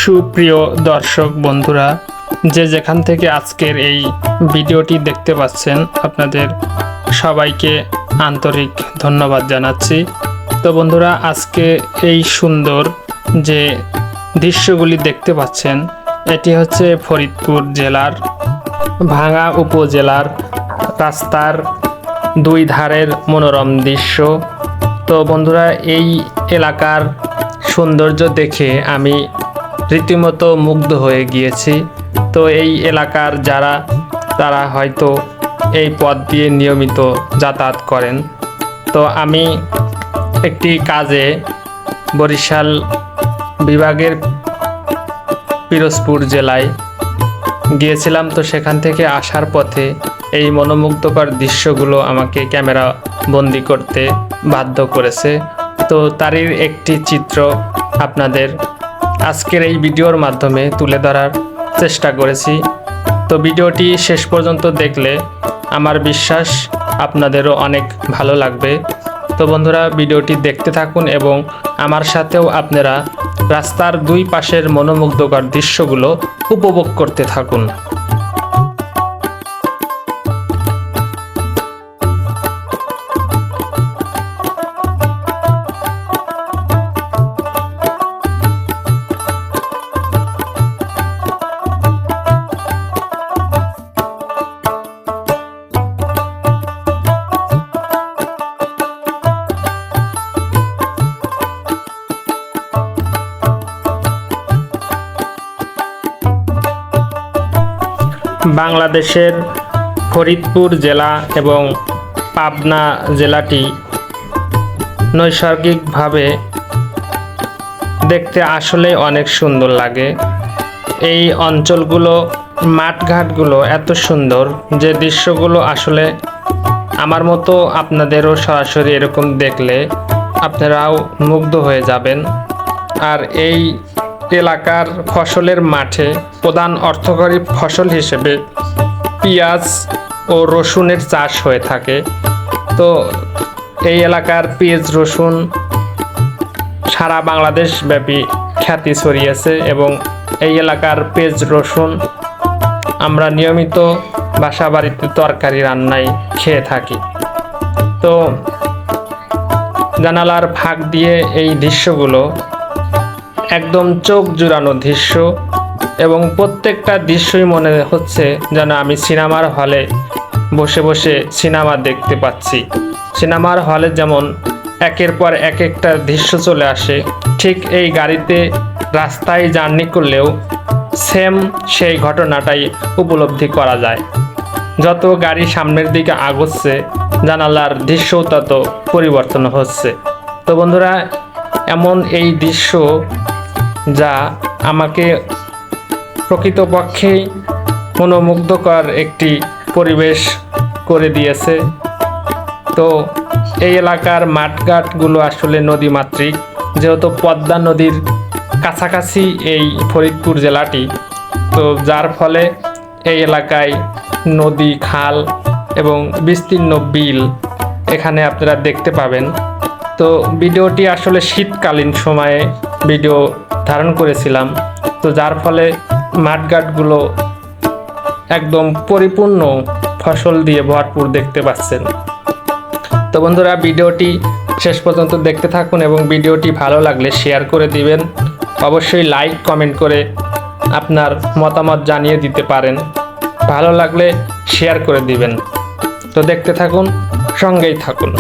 সুপ্রিয় দর্শক বন্ধুরা, যে যেখান থেকে আজকের এই ভিডিওটি দেখতে পাচ্ছেন আপনাদের সবাইকে আন্তরিক ধন্যবাদ জানাচ্ছি। তো বন্ধুরা, আজকে এই সুন্দর যে দৃশ্যগুলি দেখতে পাচ্ছেন এটি হচ্ছে ফরিদপুর জেলার ভাঙ্গা উপজেলার রাস্তার দুই ধারের মনোরম দৃশ্য। তো বন্ধুরা, এই এলাকার সৌন্দর্য দেখে আমি রীতিমতো মুগ্ধ হয়ে গিয়েছি। তো এই এলাকার তারা হয়তো এই পথ দিয়ে নিয়মিত যাতায়াত করেন। তো আমি একটি কাজে বরিশাল বিভাগের পিরোজপুর জেলায় গিয়েছিলাম। তো সেখান থেকে আসার পথে এই মনোমুগ্ধকর দৃশ্যগুলো আমাকে ক্যামেরা বন্দি করতে বাধ্য করেছে। তো তারই একটি চিত্র আপনাদের আজকের এই ভিডিওর মাধ্যমে তুলে ধরার চেষ্টা করেছি। তো ভিডিওটি শেষ পর্যন্ত দেখলে আমার বিশ্বাস আপনাদেরও অনেক ভালো লাগবে। তো বন্ধুরা, ভিডিওটি দেখতে থাকুন এবং আমার সাথেও আপনারা রাস্তার দুই পাশের মনোমুগ্ধকর দৃশ্যগুলো উপভোগ করতে থাকুন। বাংলাদেশের ফরিদপুর জেলা এবং পাবনা জেলাটি নৈসর্গিকভাবে দেখতে আসলে অনেক সুন্দর লাগে। এই অঞ্চলগুলো, মাঠঘাটগুলো এত সুন্দর যে দৃশ্যগুলো আসলে আমার মতো আপনাদেরও সরাসরি এরকম দেখলে আপনারাও মুগ্ধ হয়ে যাবেন। আর এই এলাকার ফসলের মাঠে প্রধান অর্থকরী ফসল হিসেবে পেঁয়াজ ও রসুনের চাষ হয়ে থাকে। তো এই এলাকার পেঁয়াজ রসুন সারা বাংলাদেশ ব্যাপী খ্যাতি ছড়িয়েছে এবং এই এলাকার পেঁয়াজ রসুন আমরা নিয়মিত বাসা বাড়িতে তরকারি রান্নায় খেয়ে থাকি। তো জানালার ফাঁক দিয়ে এই দৃশ্যগুলো একদম চোখ জুড়ানো দৃশ্য এবং প্রত্যেকটা দৃশ্যই মনে হচ্ছে যেন আমি সিনেমার হলে বসে বসে সিনেমা দেখতে পাচ্ছি। সিনেমার হলে যেমন একের পর একটা দৃশ্য চলে আসে, ঠিক এই গাড়িতে রাস্তায় জার্নি করলেও সেম সেই ঘটনাটাই উপলব্ধি করা যায়। যত গাড়ি সামনের দিকে আগাচ্ছে জানালার দৃশ্যও তত পরিবর্তন হচ্ছে। তো বন্ধুরা, এমন এই দৃশ্য যা আমাকে প্রকৃতপক্ষেই মনোমুগ্ধকর একটি পরিবেশ করে দিয়েছে। তো এই এলাকার মাঠঘাটগুলো আসলে নদীমাতৃক, যেহেতু পদ্মা নদীর কাছাকাছি এই ফরিদপুর জেলাটি। তো যার ফলে এই এলাকায় নদী, খাল এবং বিস্তীর্ণ বিল এখানে আপনারা দেখতে পাবেন। তো ভিডিওটি আসলে শীতকালীন সময়ে ভিডিও ধারণ করেছিলাম। তো যার ফলে মাঠঘাটগুলো একদম পরিপূর্ণ ফসল দিয়ে ভরপুর দেখতে পাচ্ছেন। তো বন্ধুরা, ভিডিওটি শেষ পর্যন্ত দেখতে থাকুন এবং ভিডিওটি ভালো লাগলে শেয়ার করে দিবেন। অবশ্যই লাইক কমেন্ট করে আপনার মতামত জানিয়ে দিতে পারেন। ভালো লাগলে শেয়ার করে দিবেন। তো দেখতে থাকুন, সঙ্গেই থাকুন।